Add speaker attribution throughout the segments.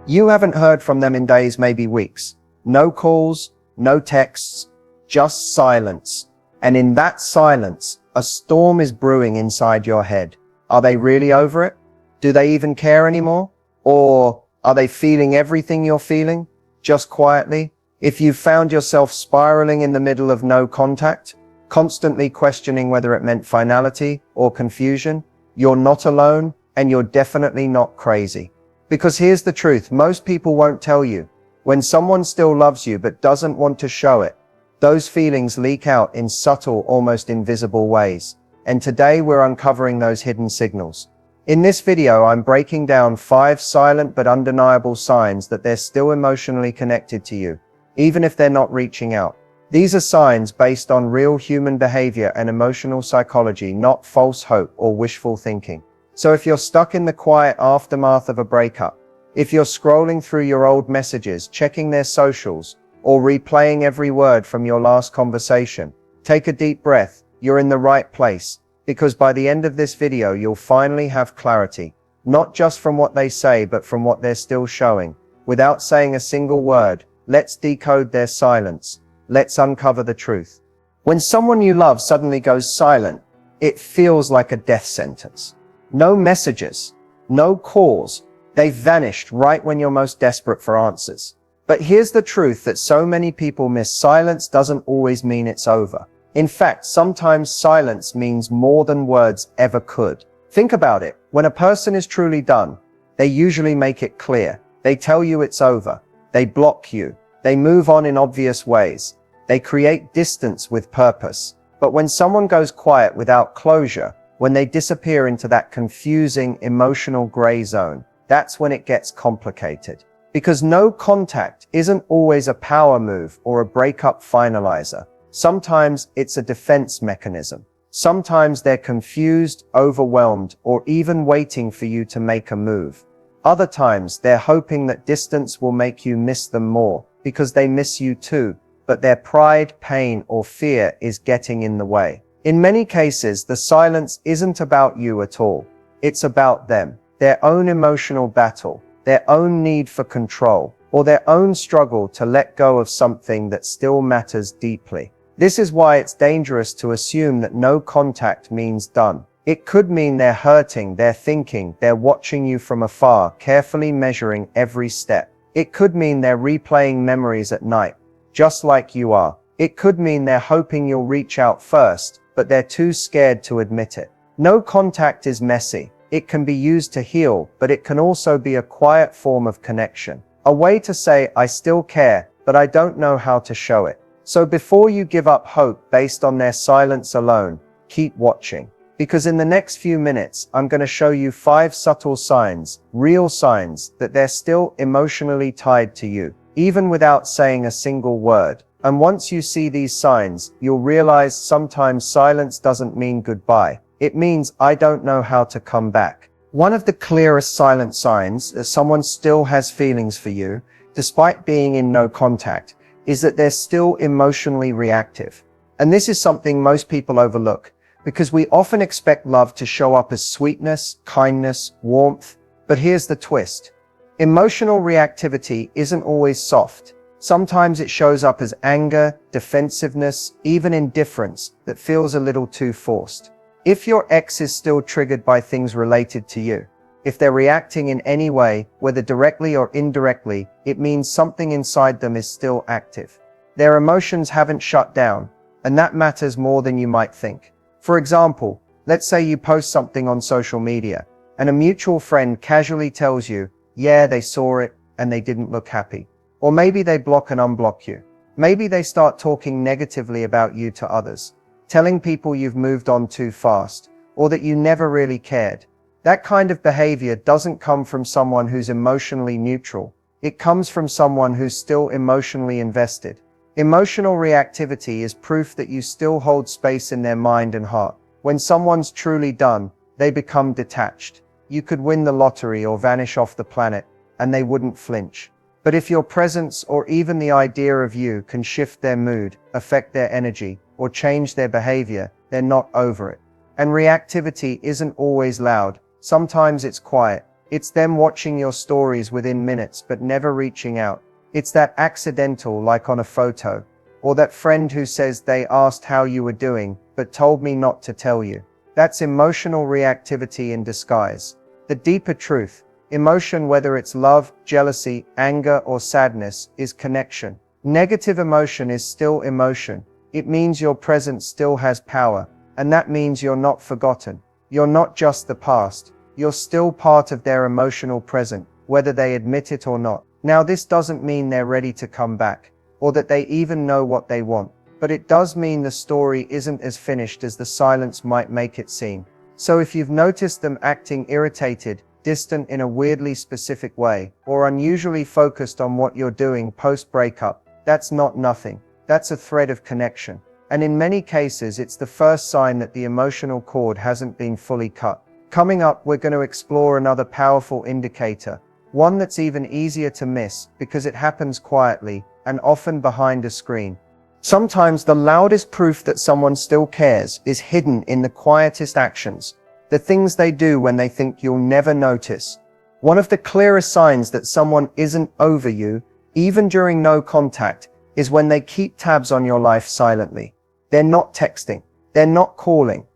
Speaker 1: You haven't heard from them in days, maybe weeks. No calls, no texts, just silence. And in that silence, a storm is brewing inside your head. Are they really over it? Do they even care anymore? Or are they feeling everything you're feeling, just quietly? If you've found yourself spiraling in the middle of no contact, constantly questioning whether it meant finality or confusion, you're not alone, and you're definitely not crazy. Because here's the truth, most people won't tell you. When someone still loves you but doesn't want to show it, those feelings leak out in subtle, almost invisible ways. And today we're uncovering those hidden signals. In this video, I'm breaking down 5 silent but undeniable signs that they're still emotionally connected to you, even if they're not reaching out. These are signs based on real human behavior and emotional psychology, not false hope or wishful thinking. So if you're stuck in the quiet aftermath of a breakup, if you're scrolling through your old messages, checking their socials, or replaying every word from your last conversation, take a deep breath. You're in the right place, because by the end of this video, you'll finally have clarity, not just from what they say, but from what they're still showing. Without saying a single word, let's decode their silence. Let's uncover the truth. When someone you love suddenly goes silent, it feels like a death sentence. No messages, no calls. They've vanished right when you're most desperate for answers. But here's the truth that so many people miss. Silence doesn't always mean it's over. In fact, sometimes silence means more than words ever could. Think about it. When a person is truly done, they usually make it clear. They tell you it's over. They block you. They move on in obvious ways. They create distance with purpose. But when someone goes quiet without closure, when they disappear into that confusing, emotional gray zone, that's when it gets complicated. Because no contact isn't always a power move or a breakup finalizer. Sometimes it's a defense mechanism. Sometimes they're confused, overwhelmed, or even waiting for you to make a move. Other times they're hoping that distance will make you miss them more, because they miss you too, but their pride, pain, or fear is getting in the way. In many cases, the silence isn't about you at all. It's about them, their own emotional battle, their own need for control, or their own struggle to let go of something that still matters deeply. This is why it's dangerous to assume that no contact means done. It could mean they're hurting, they're thinking, they're watching you from afar, carefully measuring every step. It could mean they're replaying memories at night, just like you are. It could mean they're hoping you'll reach out first, but they're too scared to admit it. No contact is messy. It can be used to heal, but it can also be a quiet form of connection. A way to say, I still care, but I don't know how to show it. So before you give up hope based on their silence alone, keep watching. Because in the next few minutes, I'm going to show you 5 subtle signs, real signs, that they're still emotionally tied to you, even without saying a single word. And once you see these signs, you'll realize sometimes silence doesn't mean goodbye. It means I don't know how to come back. One of the clearest silent signs that someone still has feelings for you, despite being in no contact, is that they're still emotionally reactive. And this is something most people overlook, because we often expect love to show up as sweetness, kindness, warmth. But here's the twist. Emotional reactivity isn't always soft. Sometimes it shows up as anger, defensiveness, even indifference that feels a little too forced. If your ex is still triggered by things related to you, if they're reacting in any way, whether directly or indirectly, it means something inside them is still active. Their emotions haven't shut down, and that matters more than you might think. For example, let's say you post something on social media, and a mutual friend casually tells you, yeah, they saw it, and they didn't look happy. Or maybe they block and unblock you. Maybe they start talking negatively about you to others, telling people you've moved on too fast, or that you never really cared. That kind of behavior doesn't come from someone who's emotionally neutral. It comes from someone who's still emotionally invested. Emotional reactivity is proof that you still hold space in their mind and heart. When someone's truly done, they become detached. You could win the lottery or vanish off the planet, and they wouldn't flinch. But if your presence or even the idea of you can shift their mood, affect their energy, or change their behavior, they're not over it. And reactivity isn't always loud. Sometimes it's quiet. It's them watching your stories within minutes but never reaching out. It's that accidental like on a photo, or that friend who says they asked how you were doing but told me not to tell you. That's emotional reactivity in disguise. The deeper truth, emotion, whether it's love, jealousy, anger, or sadness, is connection. Negative emotion is still emotion. It means your present still has power, and that means you're not forgotten. You're not just the past. You're still part of their emotional present, whether they admit it or not. Now, this doesn't mean they're ready to come back, or that they even know what they want, but it does mean the story isn't as finished as the silence might make it seem. So if you've noticed them acting irritated, distant in a weirdly specific way, or unusually focused on what you're doing post-breakup, that's not nothing. That's a thread of connection. And in many cases, it's the first sign that the emotional cord hasn't been fully cut. Coming up, we're going to explore another powerful indicator, one that's even easier to miss because it happens quietly and often behind a screen. Sometimes the loudest proof that someone still cares is hidden in the quietest actions, the things they do when they think you'll never notice. One of the clearest signs that someone isn't over you, even during no contact, is when they keep tabs on your life silently. They're not texting, they're not calling,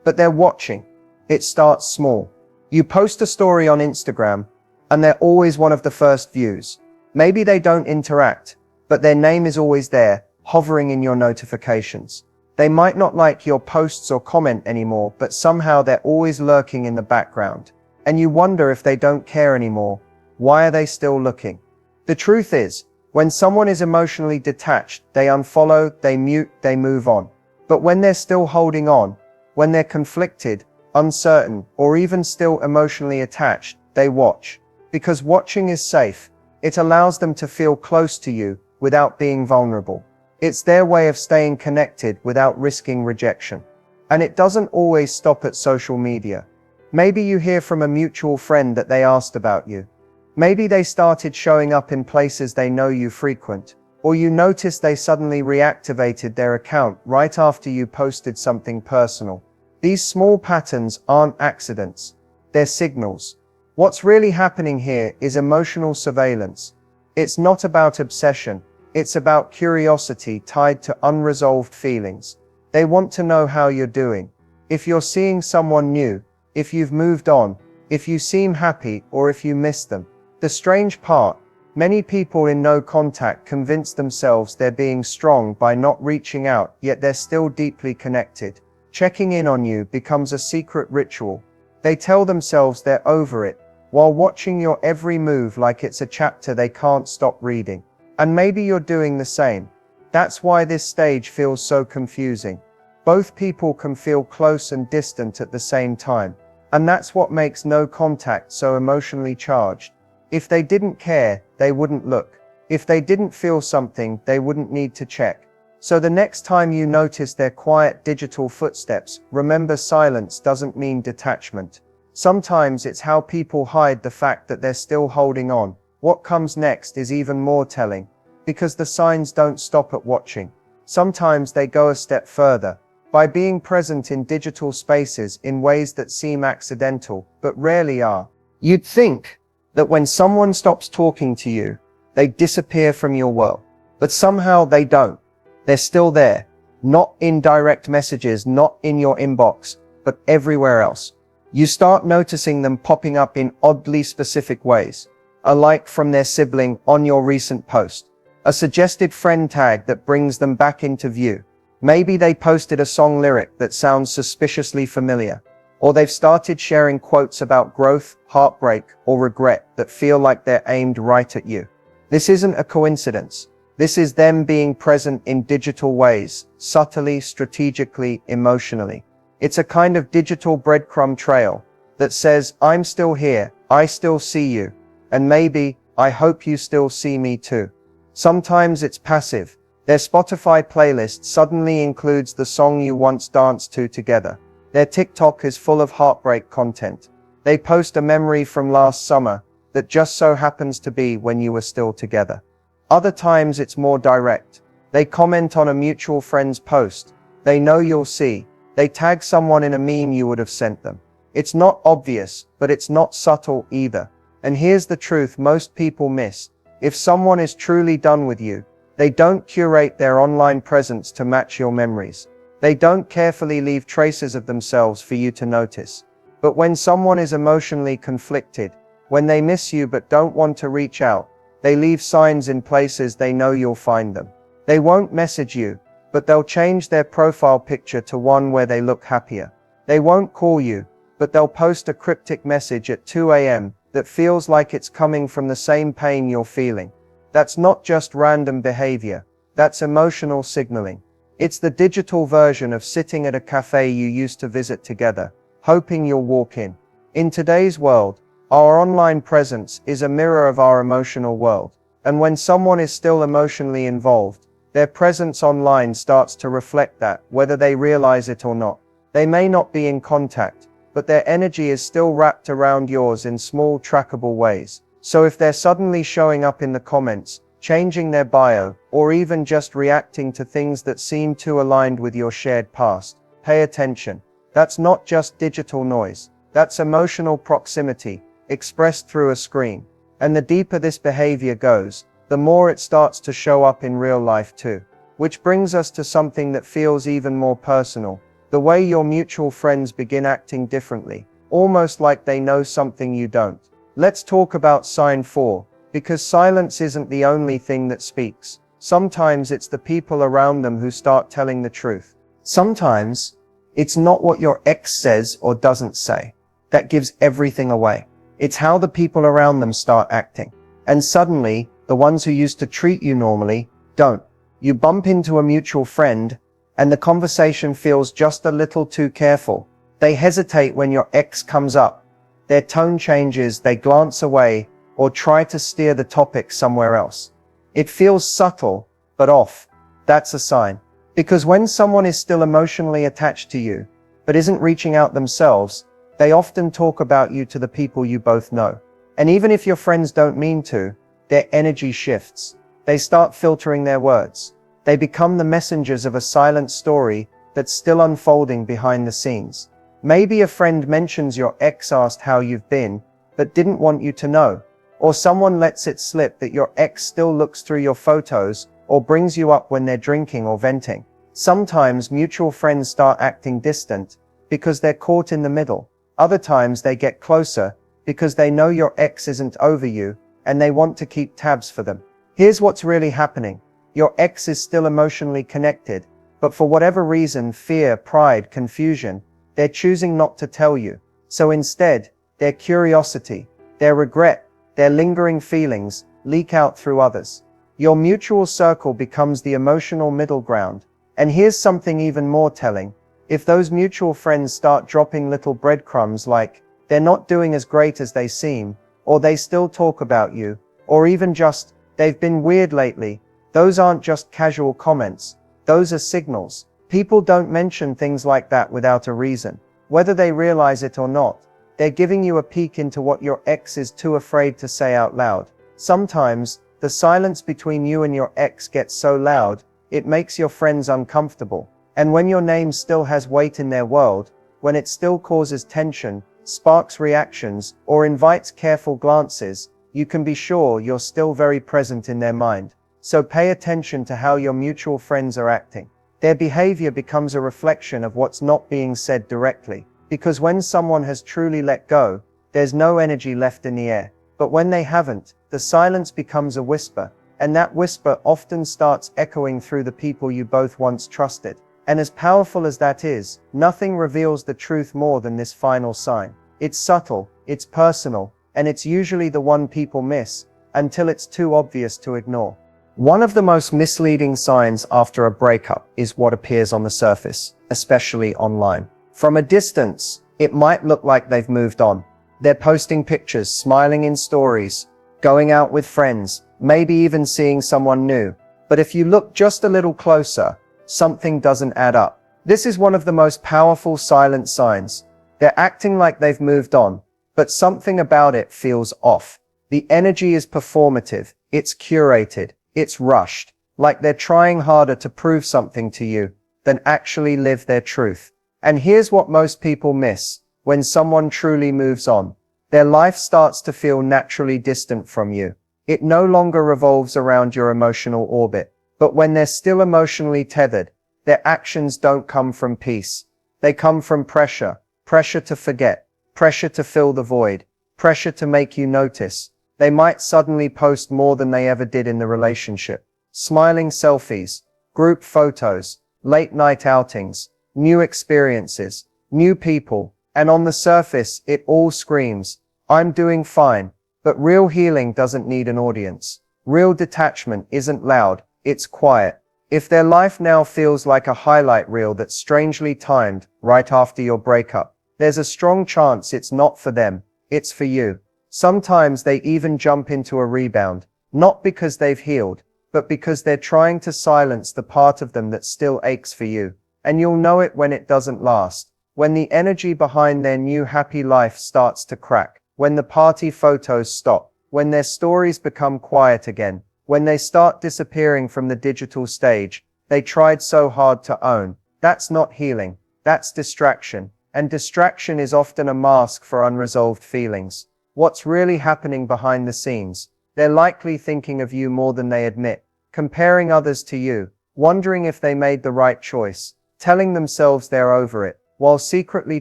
Speaker 1: but they're watching. It starts small. You post a story on Instagram, and they're always one of the first views. Maybe they don't interact, but their name is always there, hovering in your notifications. They might not like your posts or comment anymore, but somehow they're always lurking in the background. And you wonder if they don't care anymore. Why are they still looking? The truth is, when someone is emotionally detached, they unfollow, they mute, they move on. But when they're still holding on, when they're conflicted, uncertain, or even still emotionally attached, they watch. Because watching is safe. It allows them to feel close to you without being vulnerable. It's their way of staying connected without risking rejection. And it doesn't always stop at social media. Maybe you hear from a mutual friend that they asked about you. Maybe they started showing up in places they know you frequent, or you notice they suddenly reactivated their account right after you posted something personal. These small patterns aren't accidents, they're signals. What's really happening here is emotional surveillance. It's not about obsession, it's about curiosity tied to unresolved feelings. They want to know how you're doing, if you're seeing someone new, if you've moved on, if you seem happy, or if you miss them. The strange part, many people in no contact convince themselves they're being strong by not reaching out, yet they're still deeply connected. Checking in on you becomes a secret ritual. They tell themselves they're over it, while watching your every move like it's a chapter they can't stop reading. And maybe you're doing the same. That's why this stage feels so confusing. Both people can feel close and distant at the same time. And that's what makes no contact so emotionally charged. If they didn't care, they wouldn't look. If they didn't feel something, they wouldn't need to check. So the next time you notice their quiet digital footsteps, remember silence doesn't mean detachment. Sometimes it's how people hide the fact that they're still holding on. What comes next is even more telling, because the signs don't stop at watching. Sometimes they go a step further. By being present in digital spaces in ways that seem accidental, but rarely are. You'd think that when someone stops talking to you, they disappear from your world. But somehow they don't. They're still there. Not in direct messages, not in your inbox, but everywhere else. You start noticing them popping up in oddly specific ways. A like from their sibling on your recent post. A suggested friend tag that brings them back into view. Maybe they posted a song lyric that sounds suspiciously familiar. Or they've started sharing quotes about growth, heartbreak, or regret that feel like they're aimed right at you. This isn't a coincidence. This is them being present in digital ways, subtly, strategically, emotionally. It's a kind of digital breadcrumb trail that says, I'm still here, I still see you, and maybe, I hope you still see me too. Sometimes it's passive. Their Spotify playlist suddenly includes the song you once danced to together. Their TikTok is full of heartbreak content. They post a memory from last summer that just so happens to be when you were still together. Other times it's more direct. They comment on a mutual friend's post. They know you'll see. They tag someone in a meme you would have sent them. It's not obvious, but it's not subtle either. And here's the truth most people miss. If someone is truly done with you, they don't curate their online presence to match your memories. They don't carefully leave traces of themselves for you to notice. But when someone is emotionally conflicted, when they miss you but don't want to reach out, they leave signs in places they know you'll find them. They won't message you, but they'll change their profile picture to one where they look happier. They won't call you, but they'll post a cryptic message at 2 a.m. that feels like it's coming from the same pain you're feeling. That's not just random behavior. That's emotional signaling. It's the digital version of sitting at a cafe you used to visit together, hoping you'll walk in. In today's world, our online presence is a mirror of our emotional world. And when someone is still emotionally involved, their presence online starts to reflect that, whether they realize it or not. They may not be in contact, but their energy is still wrapped around yours in small, trackable ways. So if they're suddenly showing up in the comments, changing their bio, or even just reacting to things that seem too aligned with your shared past, pay attention. That's not just digital noise. That's emotional proximity, expressed through a screen. And the deeper this behavior goes, the more it starts to show up in real life too. Which brings us to something that feels even more personal. The way your mutual friends begin acting differently, almost like they know something you don't. Let's talk about sign 4, because silence isn't the only thing that speaks. Sometimes it's the people around them who start telling the truth. Sometimes it's not what your ex says or doesn't say that gives everything away. It's how the people around them start acting. And suddenly, the ones who used to treat you normally don't. You bump into a mutual friend, and the conversation feels just a little too careful. They hesitate when your ex comes up. Their tone changes, they glance away, or try to steer the topic somewhere else. It feels subtle, but off. That's a sign. Because when someone is still emotionally attached to you, but isn't reaching out themselves, they often talk about you to the people you both know. And even if your friends don't mean to, their energy shifts. They start filtering their words. They become the messengers of a silent story that's still unfolding behind the scenes. Maybe a friend mentions your ex asked how you've been, but didn't want you to know. Or someone lets it slip that your ex still looks through your photos, or brings you up when they're drinking or venting. Sometimes mutual friends start acting distant, because they're caught in the middle. Other times they get closer, because they know your ex isn't over you, and they want to keep tabs for them. Here's what's really happening. Your ex is still emotionally connected, but for whatever reason, fear, pride, confusion, they're choosing not to tell you. So instead, their curiosity, their regret, their lingering feelings leak out through others. Your mutual circle becomes the emotional middle ground. And here's something even more telling. If those mutual friends start dropping little breadcrumbs like, they're not doing as great as they seem, or they still talk about you, or even just, they've been weird lately, those aren't just casual comments. Those are signals. People don't mention things like that without a reason. Whether they realize it or not, they're giving you a peek into what your ex is too afraid to say out loud. Sometimes, the silence between you and your ex gets so loud, it makes your friends uncomfortable. And when your name still has weight in their world, when it still causes tension, sparks reactions, or invites careful glances, you can be sure you're still very present in their mind. So pay attention to how your mutual friends are acting. Their behavior becomes a reflection of what's not being said directly. Because when someone has truly let go, there's no energy left in the air. But when they haven't, the silence becomes a whisper. And that whisper often starts echoing through the people you both once trusted. And as powerful as that is, nothing reveals the truth more than this final sign. It's subtle, it's personal, and it's usually the one people miss, until it's too obvious to ignore. One of the most misleading signs after a breakup is what appears on the surface, especially online. From a distance, it might look like they've moved on. They're posting pictures, smiling in stories, going out with friends, maybe even seeing someone new. But if you look just a little closer, something doesn't add up. This is one of the most powerful silent signs. They're acting like they've moved on, but something about it feels off. The energy is performative, it's curated, it's rushed, like they're trying harder to prove something to you than actually live their truth. And here's what most people miss. when someone truly moves on, their life starts to feel naturally distant from you. It no longer revolves around your emotional orbit. But when they're still emotionally tethered, their actions don't come from peace. They come from pressure. Pressure to forget. Pressure to fill the void. Pressure to make you notice. They might suddenly post more than they ever did in the relationship. Smiling selfies, group photos, late night outings, new experiences, new people. And on the surface, it all screams, "I'm doing fine." But real healing doesn't need an audience. Real detachment isn't loud, it's quiet. If their life now feels like a highlight reel that's strangely timed right after your breakup, there's a strong chance it's not for them, it's for you. Sometimes they even jump into a rebound, not because they've healed, but because they're trying to silence the part of them that still aches for you. And you'll know it when it doesn't last, when the energy behind their new happy life starts to crack, when the party photos stop, when their stories become quiet again, when they start disappearing from the digital stage they tried so hard to own. That's not healing, that's distraction. And distraction is often a mask for unresolved feelings. What's really happening behind the scenes? They're likely thinking of you more than they admit, comparing others to you, wondering if they made the right choice, telling themselves they're over it, while secretly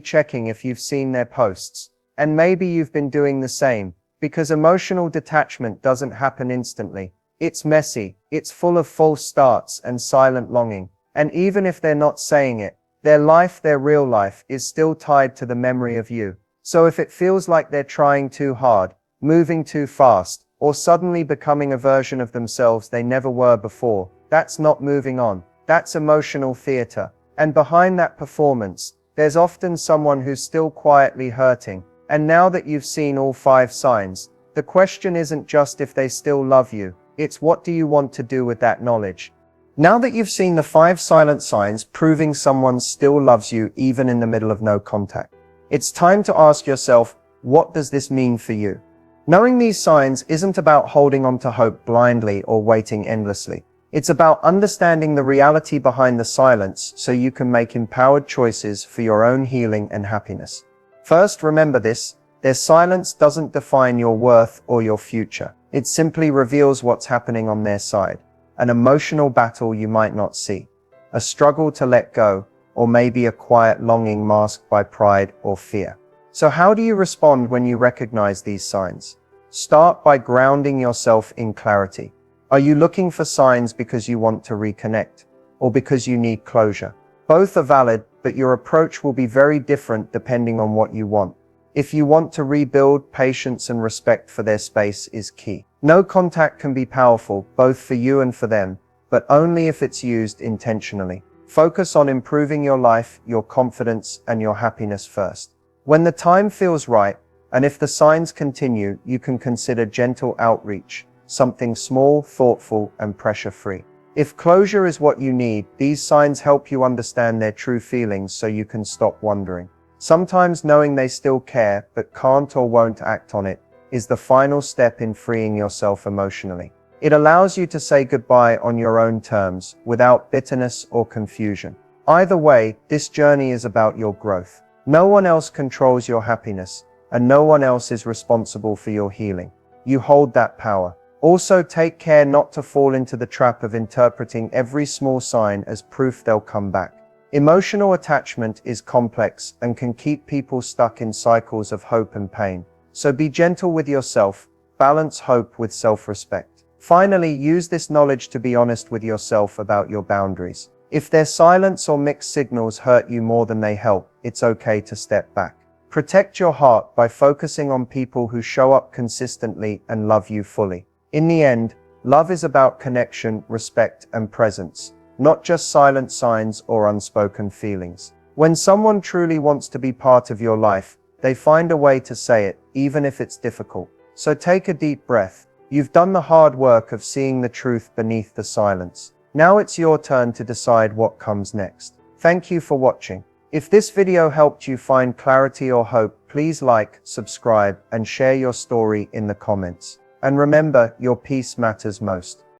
Speaker 1: checking if you've seen their posts. And maybe you've been doing the same, because emotional detachment doesn't happen instantly. It's messy, it's full of false starts and silent longing. And even if they're not saying it, their life, their real life, is still tied to the memory of you. So if it feels like they're trying too hard, moving too fast, or suddenly becoming a version of themselves they never were before, that's not moving on. That's emotional theater. And behind that performance, there's often someone who's still quietly hurting. And now that you've seen all 5 signs, the question isn't just if they still love you, it's what do you want to do with that knowledge? Now that you've seen the 5 silent signs proving someone still loves you even in the middle of no contact, it's time to ask yourself, what does this mean for you? Knowing these signs isn't about holding on to hope blindly or waiting endlessly. It's about understanding the reality behind the silence so you can make empowered choices for your own healing and happiness. First, remember this, their silence doesn't define your worth or your future. It simply reveals what's happening on their side. An emotional battle you might not see, a struggle to let go, or maybe a quiet longing masked by pride or fear. So how do you respond when you recognize these signs? Start by grounding yourself in clarity. Are you looking for signs because you want to reconnect, or because you need closure? Both are valid, but your approach will be very different depending on what you want. If you want to rebuild, patience and respect for their space is key. No contact can be powerful, both for you and for them, but only if it's used intentionally. Focus on improving your life, your confidence, and your happiness first. When the time feels right, and if the signs continue, you can consider gentle outreach, something small, thoughtful, and pressure-free. If closure is what you need, these signs help you understand their true feelings so you can stop wondering. Sometimes knowing they still care, but can't or won't act on it, is the final step in freeing yourself emotionally. It allows you to say goodbye on your own terms, without bitterness or confusion. Either way, this journey is about your growth. No one else controls your happiness, and no one else is responsible for your healing. You hold that power. Also, take care not to fall into the trap of interpreting every small sign as proof they'll come back. Emotional attachment is complex and can keep people stuck in cycles of hope and pain. So be gentle with yourself, balance hope with self-respect. Finally, use this knowledge to be honest with yourself about your boundaries. If their silence or mixed signals hurt you more than they help, it's okay to step back. Protect your heart by focusing on people who show up consistently and love you fully. In the end, love is about connection, respect, and presence, not just silent signs or unspoken feelings. When someone truly wants to be part of your life, they find a way to say it, even if it's difficult. So take a deep breath. You've done the hard work of seeing the truth beneath the silence. Now it's your turn to decide what comes next. Thank you for watching. If this video helped you find clarity or hope, please like, subscribe, and share your story in the comments. And remember, your peace matters most.